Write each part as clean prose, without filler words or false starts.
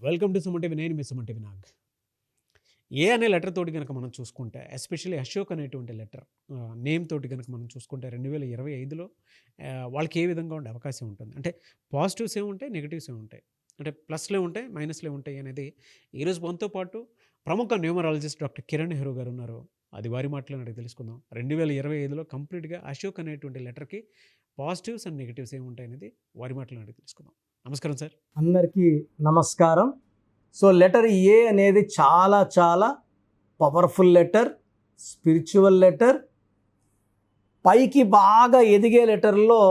Welcome to Suman TV. నేను మీ Suman TV Nag. ఏ అనే letter తోటి కనుక మనం చూసుకుంటే, ఎస్పెషల్లీ అశోక్ అనేటువంటి లెటర్ నేమ్ తోటి కనుక మనం చూసుకుంటే 2025లో వాళ్ళకి ఏ విధంగా ఉండే అవకాశం ఉంటుంది అంటే పాజిటివ్స్ ఏముంటాయి, నెగిటివ్స్ ఏముంటాయి, అంటే ప్లస్లే ఉంటాయి, మైనస్లే ఉంటాయి అనేది ఈరోజు మనతో పాటు ప్రముఖ న్యూమరాలజిస్ట్ డాక్టర్ కిరణ్ నెహ్రూ గారు ఉన్నారు. అది వారి మాటలను అడిగి తెలుసుకుందాం. 2025లో కంప్లీట్గా అశోక్ అనేటువంటి లెటర్కి పాజిటివ్స్ అండ్ నెగిటివ్స్ ఏముంటాయి అనేది వారి మాటలను అడిగి తెలుసుకుందాం. నమస్కారం సార్. అందరికీ నమస్కారం. సో లెటర్ ఏ అనేది చాలా చాలా పవర్ఫుల్ లెటర్, స్పిరిచువల్ లెటర్. పైకి బాగా ఎదిగే లెటర్లో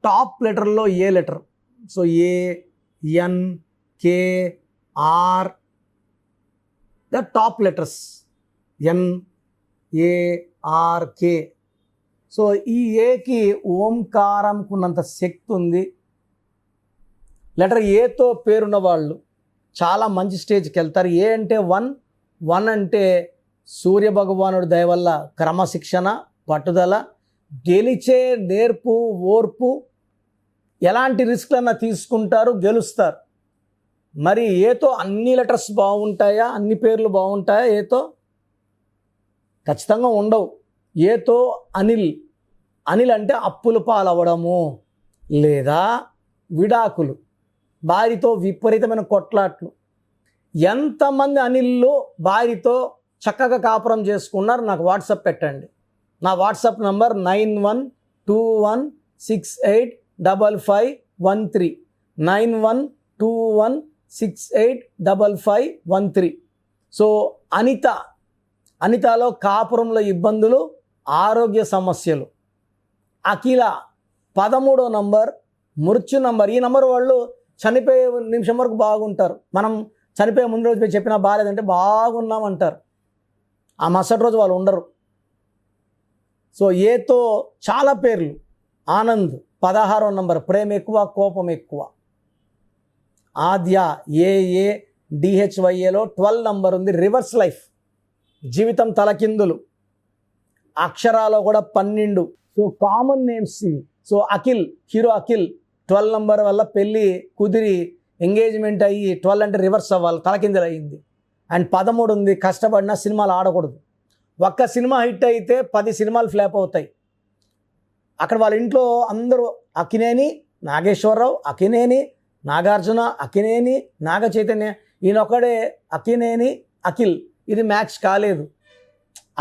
టాప్ లెటర్లో A letter. So A, N, K, R the top letters. N, A, R, K. So ఈ ఏకి ఓంకారంకున్నంత శక్తి ఉంది. లెటర్ ఏతో పేరున్న వాళ్ళు చాలా మంచి స్టేజ్కి వెళ్తారు. ఏ అంటే వన్ అంటే సూర్య భగవానుడి దయ వల్ల క్రమశిక్షణ, పట్టుదల, గెలిచే నేర్పు, ఓర్పు, ఎలాంటి రిస్క్లన్నా తీసుకుంటారు, గెలుస్తారు. మరి ఏతో అన్ని లెటర్స్ బాగుంటాయా, అన్ని పేర్లు బాగుంటాయా? ఏతో ఖచ్చితంగా ఉండవు. ఏతో అనిల్ అంటే అప్పుల పాలవ్వడము లేదా విడాకులు, భార్యతో విపరీతమైన కొట్లాట్లు. ఎంతమంది అనిళ్ళు భార్యతో చక్కగా కాపురం చేసుకున్నారు నాకు వాట్సాప్ పెట్టండి. నా వాట్సాప్ నంబర్ 9121685513 9121685513. సో అనితలో కాపురంలో ఇబ్బందులు, ఆరోగ్య సమస్యలు. అఖిల 13వ నంబర్ మృత్యు నంబర్. ఈ నంబర్ వాళ్ళు చనిపోయే నిమిషం వరకు బాగుంటారు. మనం చనిపోయే ముందు రోజు చెప్పినా బాగాలేదంటే బాగున్నామంటారు. ఆ మరుసటి రోజు వాళ్ళు ఉండరు. సో ఏతో చాలా పేర్లు. ఆనంద్ 16వ నంబర్, ప్రేమ ఎక్కువ, కోపం ఎక్కువ. ఆద్య DHYAలో 12 నంబర్ ఉంది, రివర్స్ లైఫ్, జీవితం తలకిందులు. అక్షరాలో కూడా 12. సో కామన్ నేమ్స్ ఇవి. So Akhil, hero Akhil 12 number వల్ల పెళ్ళి కుదిరి ఎంగేజ్మెంట్ అయ్యి 12 అంటే రివర్స్ అవ్వాలి, తలకిందులు అయ్యింది. అండ్ 13 ఉంది, కష్టపడిన సినిమాలు ఆడకూడదు. ఒక్క సినిమా హిట్ అయితే 10 సినిమాలు ఫ్లాప్ అవుతాయి. అక్కడ వాళ్ళ ఇంట్లో అందరూ అక్కినేని నాగేశ్వరరావు, అక్కినేని నాగార్జున, అక్కినేని నాగ చైతన్య, ఈయనొక్కడే అక్కినేని అఖిల్. ఇది మ్యాచ్ కాలేదు.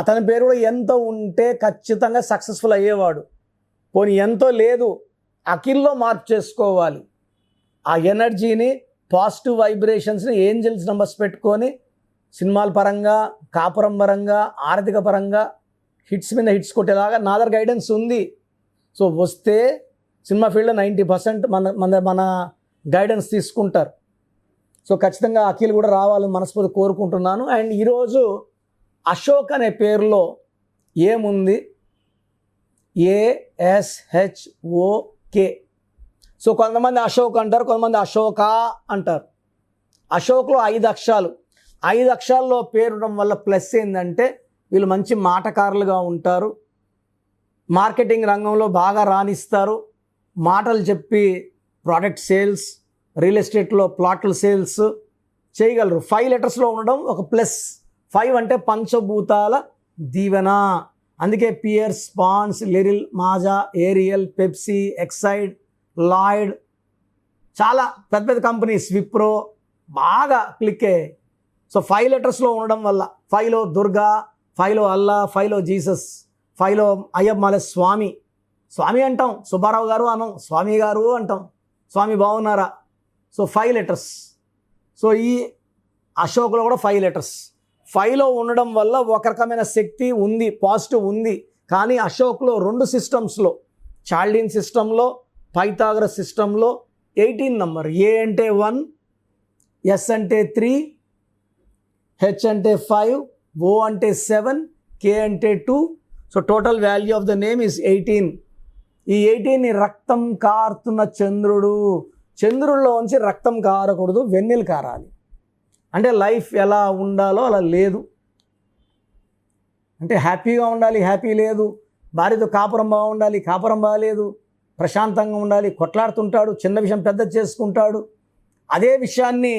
అతని పేరు కూడా ఎంతో ఉంటే ఖచ్చితంగా సక్సెస్ఫుల్ అయ్యేవాడు. పోనీ ఎంతో లేదు, అఖిల్లో మార్పు చేసుకోవాలి. ఆ ఎనర్జీని, పాజిటివ్ వైబ్రేషన్స్ని, ఏంజల్స్ నంబర్స్ పెట్టుకొని సినిమాల పరంగా, కాపురం పరంగా, ఆర్థిక పరంగా హిట్స్ మీద హిట్స్ కొట్టేలాగా నా దగ్గర గైడెన్స్ ఉంది. సో వస్తే సినిమా ఫీల్డ్లో 90% మన గైడెన్స్ తీసుకుంటారు. సో ఖచ్చితంగా అఖిల్ కూడా రావాలని మనస్ఫూర్తి కోరుకుంటున్నాను. అండ్ ఈరోజు అశోక్ అనే పేరులో ఏముంది? ASHOK. సో కొంతమంది అశోక్ అంటారు, కొంతమంది అశోక అంటారు. అశోక్లో 5 అక్షరాలు. 5 అక్షరాల్లో పేరుడం వల్ల ప్లస్ ఏంటంటే వీళ్ళు మంచి మాటకారులుగా ఉంటారు, మార్కెటింగ్ రంగంలో బాగా రాణిస్తారు, మాటలు చెప్పి ప్రోడక్ట్ సేల్స్, రియల్ ఎస్టేట్లో ప్లాట్ల సేల్స్ చేయగలరు. 5 లెటర్స్లో ఉండడం ఒక ప్లస్. 5 అంటే పంచభూతాల దీవెన. అందుకే Pears, Ponds, Liril, Maaza, Ariel, Pepsi, Exide, Lloyd, చాలా పెద్ద పెద్ద కంపెనీస్, విప్రో బాగా క్లిక్ అయ్యాయి. సో 5 లెటర్స్లో ఉండడం వల్ల 5లో దుర్గా, 5లో అల్లా, 5లో జీసస్, 5లో అయ్యప్పమాల స్వామి. స్వామి అంటాం, సుబ్బారావు గారు అనం, స్వామి గారు అంటాం. స్వామి బాగున్నారా? So 5 letters. సో ఈ అశోక్లో కూడా 5 లెటర్స్. 5లో ఉండడం వల్ల ఒక రకమైన శక్తి ఉంది, పాజిటివ్ ఉంది. కానీ అశోక్లో 2 సిస్టమ్స్లో, చాల్డీన్ సిస్టంలో, పైథాగరస్ సిస్టంలో 18 నంబర్. ఏ అంటే 1, ఎస్ అంటే 3, హెచ్ అంటే 5, ఓ అంటే 7, కే అంటే 2. So total value of the name is 18. ఈ 18ని రక్తం కారుతున్న చంద్రుల్లోంచి రక్తం కారకూడదు, వెన్నెలు కారాలి. అంటే లైఫ్ ఎలా ఉండాలో అలా లేదు. అంటే హ్యాపీగా ఉండాలి, హ్యాపీ లేదు. భార్యతో కాపురం బాగుండాలి, కాపురం బాగాలేదు. ప్రశాంతంగా ఉండాలి, కొట్లాడుతుంటాడు, చిన్న విషయం పెద్ద చేసుకుంటాడు. అదే విషయాన్ని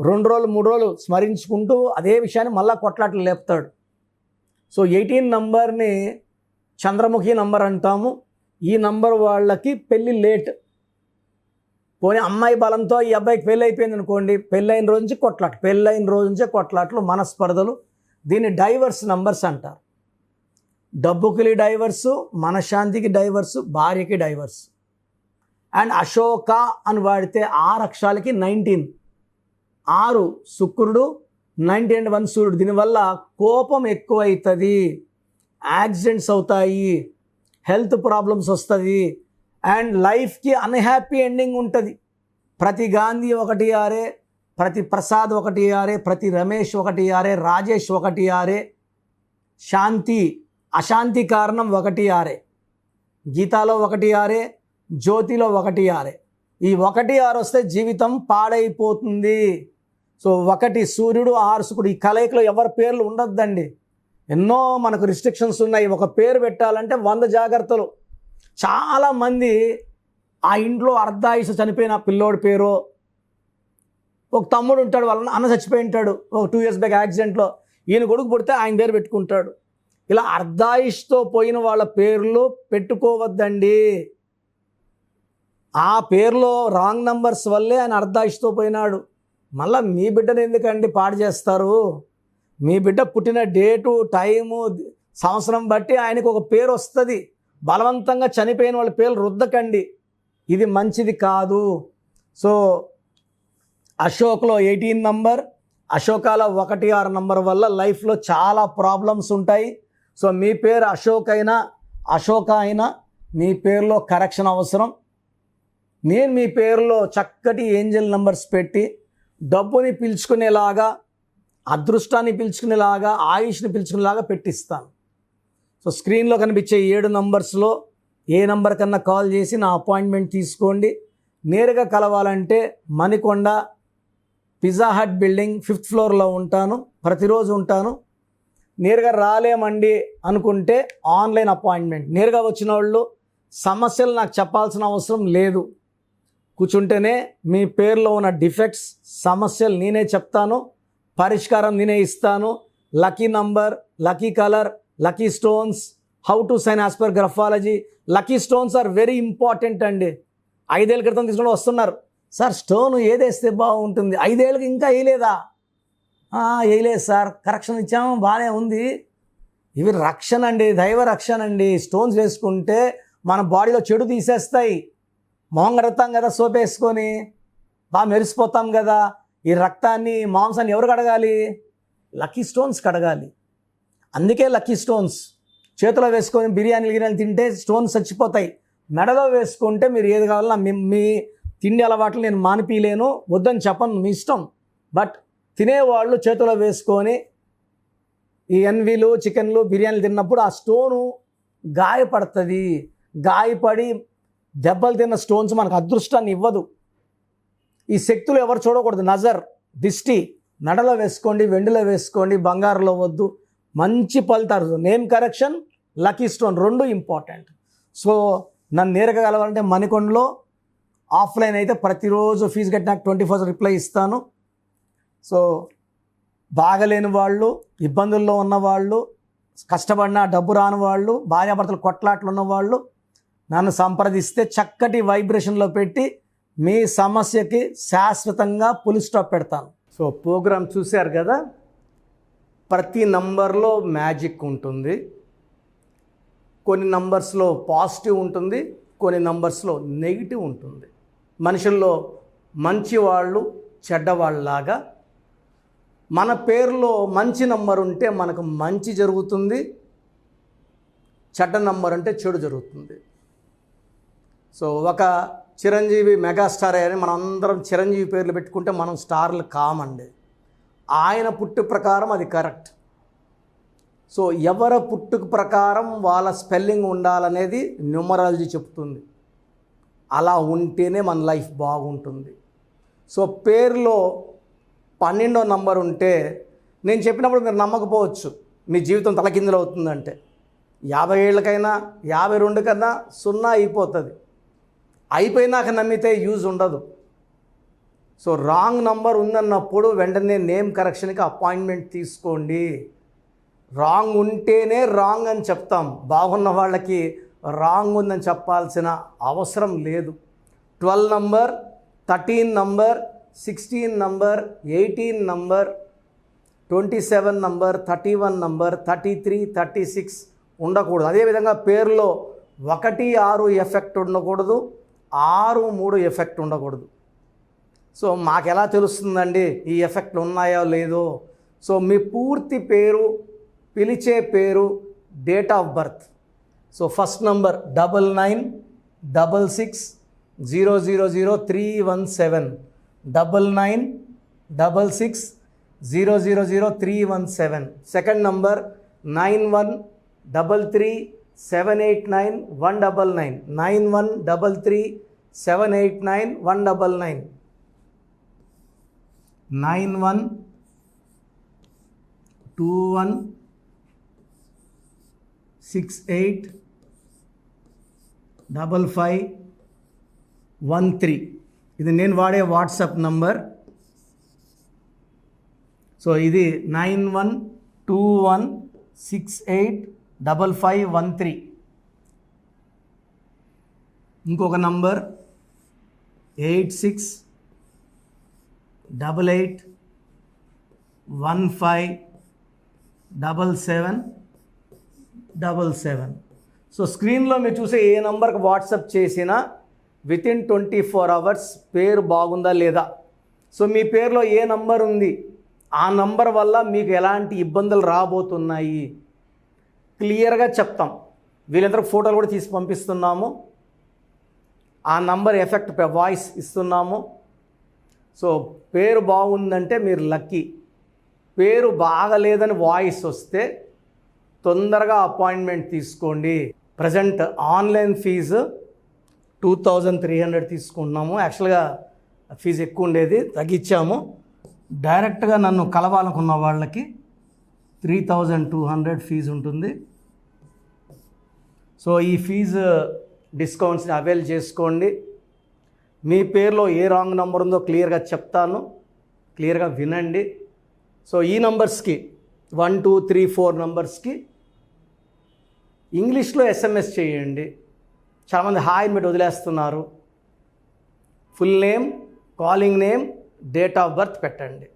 2 రోజులు 3 రోజులు స్మరించుకుంటూ అదే విషయాన్ని మళ్ళా కొట్లాటలు లేపుతాడు. సో 18 నంబర్ని చంద్రముఖి నంబర్ అంటాము. ఈ నంబర్ వాళ్ళకి పెళ్ళి లేట్. పోనీ అమ్మాయి బలంతో ఈ అబ్బాయికి పెళ్ళి అయిపోయింది అనుకోండి, పెళ్ళైన రోజు నుంచే కొట్లాట్లు, మనస్పర్ధలు. దీన్ని డైవర్స్ నంబర్స్ అంటారు. డబ్బుకి డైవర్సు, మనశ్శాంతికి డైవర్సు, భార్యకి డైవర్స్. అండ్ అశోక అని వాడితే 6 అక్షరాలకి 19, 6 శుక్రుడు, 90 and 1 సూర్యుడు. దీనివల్ల కోపం ఎక్కువవుతుంది, యాక్సిడెంట్స్ అవుతాయి, హెల్త్ ప్రాబ్లమ్స్ వస్తుంది, అండ్ లైఫ్కి అన్హ్యాపీ ఎండింగ్ ఉంటుంది. ప్రతి గాంధీ 1-6, ప్రతి ప్రసాద్ 1-6, ప్రతి రమేష్ 1-6, రాజేష్ 1-6, శాంతి అశాంతి కారణం 1-6, గీతాలో 1-6, జ్యోతిలో 1-6. ఈ 1-6 వస్తే జీవితం పాడైపోతుంది. సో 1 సూర్యుడు 6 శుక్రుడు, ఈ కలయికలో ఎవరి పేర్లు ఉండొద్దండి. ఎన్నో మనకు రిస్ట్రిక్షన్స్ ఉన్నాయి. ఒక పేరు పెట్టాలంటే 100 జాగ్రత్తలు. చాలామంది ఆ ఇంట్లో అర్ధాయుష చనిపోయిన పిల్లోడి పేరు, ఒక తమ్ముడు ఉంటాడు, వాళ్ళ అన్న చచ్చిపోయి ఉంటాడు ఒక 2 years బ్యాక్ యాక్సిడెంట్లో, ఈయన కొడుకు పుడితే ఆయన పేరు పెట్టుకుంటాడు. ఇలా అర్ధాయుష్తో పోయిన వాళ్ళ పేర్లు పెట్టుకోవద్దండి. ఆ పేరులో రాంగ్ నంబర్స్ వల్లే ఆయన అర్ధాయుష్తో పోయినాడు. మళ్ళీ మీ బిడ్డను ఎందుకండి పాడు చేస్తారు? మీ బిడ్డ పుట్టిన డేటు, టైము, సంవత్సరం బట్టి ఆయనకు ఒక పేరు వస్తుంది. బలవంతంగా చనిపోయిన వాళ్ళ పేర్లు రుద్దకండి, ఇది మంచిది కాదు. సో అశోక్లో 18 నంబర్, అశోకాలో 1-6 నంబర్ వల్ల లైఫ్లో చాలా ప్రాబ్లమ్స్ ఉంటాయి. సో మీ పేరు అశోక అయినా మీ పేరులో కరెక్షన్ అవసరం. నేను మీ పేరులో చక్కటి ఏంజల్ నంబర్స్ పెట్టి డబ్బుని పిలుచుకునేలాగా, అదృష్టాన్ని పిలుచుకునేలాగా, ఆయుష్ని పిలుచుకునేలాగా పెట్టిస్తాను. సో స్క్రీన్లో కనిపించే 7 నంబర్స్లో ఏ నంబర్ కన్నా కాల్ చేసి నా అపాయింట్మెంట్ తీసుకోండి. నేరుగా కలవాలంటే Manikonda pizza hot building 5th ఫ్లోర్లో ఉంటాను, ప్రతిరోజు ఉంటాను. నేరుగా రాలేమండి అనుకుంటే ఆన్లైన్ అపాయింట్మెంట్. నేరుగా వచ్చిన వాళ్ళు సమస్యలు నాకు చెప్పాల్సిన అవసరం లేదు. కూర్చుంటేనే మీ పేరులో ఉన్న డిఫెక్ట్స్, సమస్యలు నేనే చెప్తాను, పరిష్కారం నేనే ఇస్తాను. Lucky number, lucky colour, lucky stones, how to sign as per graphology. Lucky stones are very important అండి. 5 ఏళ్ళ క్రితం తీసుకుని వస్తున్నారు, సార్ స్టోన్ ఏదేస్తే బాగుంటుంది, 5 ఏళ్ళకి ఇంకా వేయలేదా? వేయలేదు సార్, కరెక్షన్ ఇచ్చాము, బాగానే ఉంది. ఇవి రక్షణ అండి, దైవ రక్షణ అండి. స్టోన్స్ వేసుకుంటే మన బాడీలో చెడు తీసేస్తాయి. మొహం కడుగుతాం కదా సోప్ వేసుకొని, బాగా మెరిసిపోతాం కదా. ఈ రక్తాన్ని, మాంసాన్ని ఎవరు కడగాలి? లక్కీ స్టోన్స్ కడగాలి. అందుకే లక్కీ స్టోన్స్ చేతిలో వేసుకొని బిర్యానీలు తింటే స్టోన్స్ చచ్చిపోతాయి. మెడలో వేసుకుంటే మీరు ఏది కావాలన్నా మీ తిండి అలవాట్లు నేను మానిపీలేను, వద్దని చెప్పను, మీ ఇష్టం. బట్ తినేవాళ్ళు చేతిలో వేసుకొని ఈ ఎన్వీలు, చికెన్లు, బిర్యానీలు తిన్నప్పుడు ఆ స్టోను గాయపడుతుంది. గాయపడి దెబ్బలు తిన్న స్టోన్స్ మనకు అదృష్టాన్ని ఇవ్వదు. ఈ శక్తులు ఎవరు చూడకూడదు. నజర్, దిష్టి మెడలో వేసుకోండి, వెండిలో వేసుకోండి, బంగారులో వద్దు. మంచి ఫలితాలు. Name correction, lucky stone 2 important. So నన్ను నేరుగా కలవాలంటే మణికొండలో, ఆఫ్లైన్ అయితే ప్రతిరోజు ఫీజు కట్టినాక 24 రిప్లై ఇస్తాను. సో బాగలేని వాళ్ళు, ఇబ్బందుల్లో ఉన్నవాళ్ళు, కష్టపడినా డబ్బు రాని వాళ్ళు, భార్యాభర్తలు కొట్లాట్లు ఉన్నవాళ్ళు నన్ను సంప్రదిస్తే చక్కటి వైబ్రేషన్లో పెట్టి మీ సమస్యకి శాశ్వతంగా ఫుల్ స్టాప్ పెడతాను. సో ప్రోగ్రామ్ చూశారు కదా, ప్రతి నంబర్లో మ్యాజిక్ ఉంటుంది. కొన్ని నంబర్స్లో పాజిటివ్ ఉంటుంది, కొన్ని నంబర్స్లో నెగిటివ్ ఉంటుంది. మనుషుల్లో మంచివాళ్ళు, చెడ్డవాళ్ళలాగా మన పేరులో మంచి నంబర్ ఉంటే మనకు మంచి జరుగుతుంది, చెడ్డ నంబర్ అంటే చెడు జరుగుతుంది. సో ఒక చిరంజీవి మెగాస్టార్ అని మనం అందరం చిరంజీవి పేర్లు పెట్టుకుంటే మనం స్టార్లు కామండి. ఆయన పుట్టు ప్రకారం అది కరెక్ట్. సో ఎవరి పుట్టుక ప్రకారం వాళ్ళ స్పెల్లింగ్ ఉండాలనేది న్యూమరాలజీ చెప్తుంది. అలా ఉంటేనే మన లైఫ్ బాగుంటుంది. సో పేరులో 12వ నంబర్ ఉంటే నేను చెప్పినప్పుడు మీరు నమ్మకపోవచ్చు, మీ జీవితం తలకిందులు అవుతుందంటే. 50 ఏళ్ళకైనా 52 కన్నా 0 అయిపోతుంది. అయిపోయినాక నమ్మితే యూజ్ ఉండదు. సో రాంగ్ నంబర్ ఉందన్నప్పుడు వెంటనే నేమ్ కరెక్షన్కి అపాయింట్మెంట్ తీసుకోండి. రాంగ్ ఉంటేనే రాంగ్ అని చెప్తాం, బాగున్న వాళ్ళకి రాంగ్ ఉందని చెప్పాల్సిన అవసరం లేదు. 12 number, 13 number, 16 number, 18 number, 27 number, 31 number, 33, 36 ఉండకూడదు. అదేవిధంగా పేరులో 1, 6 ఎఫెక్ట్ ఉండకూడదు, 6, 3 ఎఫెక్ట్ ఉండకూడదు. సో మాకు ఎలా తెలుస్తుందండి ఈ ఎఫెక్ట్లు ఉన్నాయో లేదో? సో మీ పూర్తి పేరు, పిలిచే పేరు, date of birth. So first number 9966000317, 9966000317. Second number 9133789199, 9133789199, 9121685513. ఇది నేను వాడే వాట్సాప్ నంబర్. సో ఇది 9121685513. ఇంకొక నంబర్ 8688157777. సో స్క్రీన్లో మీరు చూసే ఏ నంబర్కి వాట్సాప్ చేసినా వితిన్ 24 అవర్స్ పేరు బాగుందా లేదా, సో మీ పేరులో ఏ నంబర్ ఉంది, ఆ నంబర్ వల్ల మీకు ఎలాంటి ఇబ్బందులు రాబోతున్నాయి క్లియర్గా చెప్తాం. వీళ్ళందరూ ఫోటోలు కూడా తీసి పంపిస్తున్నాము, ఆ నంబర్ ఎఫెక్ట్ వాయిస్ ఇస్తున్నాము. సో పేరు బాగుందంటే మీరు లక్కీ. పేరు బాగలేదని వాయిస్ వస్తే తొందరగా అపాయింట్మెంట్ తీసుకోండి. ప్రజెంట్ ఆన్లైన్ ఫీజు 2300 తీసుకుంటున్నాము. యాక్చువల్గా ఫీజు ఎక్కువ ఉండేది, తగ్గించాము. డైరెక్ట్గా నన్ను కలవాలనుకున్న వాళ్ళకి 3200 ఫీజు ఉంటుంది. సో ఈ ఫీజు డిస్కౌంట్స్ని అవైల్ చేసుకోండి. మీ పేరులో ఏ రాంగ్ నెంబర్ ఉందో క్లియర్గా చెప్తాను, క్లియర్గా వినండి. సో ఈ నంబర్స్కి 1, 2, 3, 4 నంబర్స్కి ఇంగ్లీష్లో SMS చేయండి. చాలామంది హాయ్ మీరు వదిలేస్తున్నారు. Full name, calling name, date of birth పెట్టండి.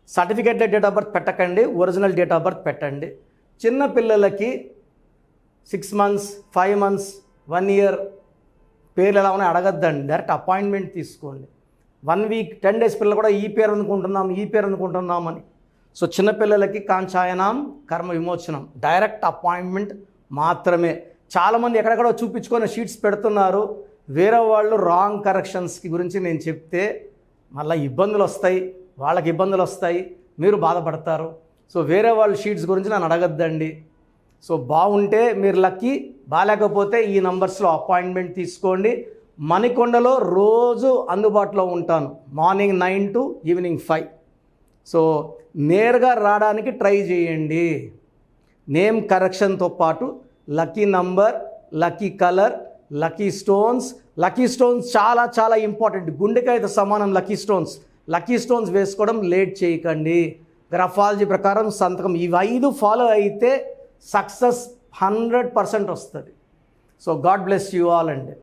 సర్టిఫికేట్ డేట్ ఆఫ్ బర్త్ పెట్టకండి, ఒరిజినల్ డేట్ ఆఫ్ బర్త్ పెట్టండి. చిన్న పిల్లలకి 6 months, 5 months, 1 year పేర్లు ఎలా ఉన్నాయో అడగద్దండి, డైరెక్ట్ అపాయింట్మెంట్ తీసుకోండి. 1 week, 10 days పిల్లలు కూడా ఈ పేరు అనుకుంటున్నామని. సో చిన్నపిల్లలకి కాంచాయనాం కర్మ విమోచనం, డైరెక్ట్ అపాయింట్మెంట్ మాత్రమే. చాలామంది ఎక్కడెక్కడో చూపించుకొని షీట్స్ పెడుతున్నారు. వేరే వాళ్ళు రాంగ్ కరెక్షన్స్కి గురించి నేను చెప్తే మళ్ళీ ఇబ్బందులు వస్తాయి, వాళ్ళకి ఇబ్బందులు వస్తాయి, మీరు బాధపడతారు. సో వేరే వాళ్ళ షీట్స్ గురించి నన్ను అడగద్దండి. సో బాగుంటే మీరు లక్కీ, బాగాలేకపోతే ఈ నంబర్స్లో అపాయింట్మెంట్ తీసుకోండి. మణికొండలో రోజు అందుబాటులో ఉంటాను, మార్నింగ్ 9 to evening 5. సో నేరుగా రావడానికి ట్రై చేయండి. నేమ్ కరెక్షన్తో పాటు lucky number, lucky colour, lucky stones చాలా చాలా ఇంపార్టెంట్. గుండెకాయతో సమానం లక్కీ స్టోన్స్ వేసుకోవడం లేట్ చేయకండి. గ్రఫాలజీ ప్రకారం సంతకం, ఇవి 5 ఫాలో అయితే సక్సెస్ 100% వస్తుంది. So God bless you all అండి.